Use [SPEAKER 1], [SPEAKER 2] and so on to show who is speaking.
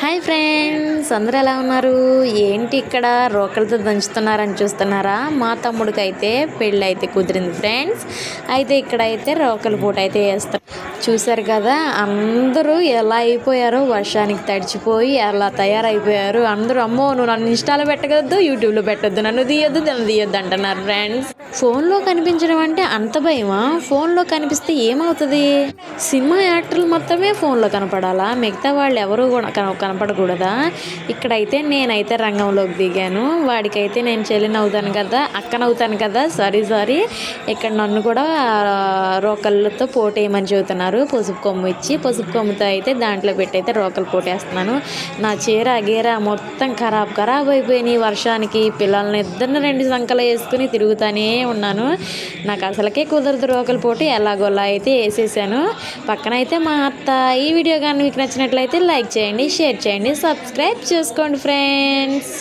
[SPEAKER 1] Hi friends, అందరూ ఎలా ఉన్నారు? ఏంటి ఇక్కడ రోకలతో దంచుతున్నారని చూస్తున్నారా? మా తమ్ముడికి అయితే పెళ్ళి అయితే కుదిరింది ఫ్రెండ్స్. అయితే ఇక్కడైతే రోకల పూట అయితే వేస్తారు. చూసారు కదా, అందరూ ఎలా అయిపోయారో, వర్షానికి తడిచిపోయి ఎలా తయారైపోయారు. అందరూ అమ్మో నువ్వు నన్ను ఇన్స్టాలో పెట్టగలదు, యూట్యూబ్లో పెట్టద్దు, నన్ను తీయొద్దు అంటున్నారు ఫ్రెండ్స్. ఫోన్లో కనిపించడం అంటే అంత భయమా? ఫోన్లో కనిపిస్తే ఏమవుతుంది? సినిమా యాక్టర్లు మొత్తమే ఫోన్లో కనపడాలా? మిగతా వాళ్ళు ఎవరు కూడా కనపడకూడదా? ఇక్కడైతే నేనైతే రంగంలోకి దిగాను. వాడికైతే నేను చెల్లినవుతాను కదా, అక్కనవుతాను కదా, సారీ. ఇక్కడ నన్ను కూడా రోకళ్ళతో పోటేయమని చెబుతున్నారు. పసుపు కొమ్ము ఇచ్చి, పసుపు కొమ్ముతో అయితే దాంట్లో పెట్టి అయితే రోకలు పోటేస్తున్నాను. నా చీర గీర మొత్తం ఖరాబ్ అయిపోయినాయి వర్షానికి. పిల్లల్ని ఇద్దరిని 2 సంకలు వేసుకుని తిరుగుతానే ఉన్నాను. నాకు అసలుకే కుదరదు రోకలు పోటీ. ఎలాగోలా అయితే వేసేసాను. పక్కన అయితే మా అత్త. ఈ వీడియో కానీ మీకు నచ్చినట్లయితే లైక్ చేయండి, షేర్ చేయండి, సబ్స్క్రైబ్ చేసుకోండి ఫ్రెండ్స్.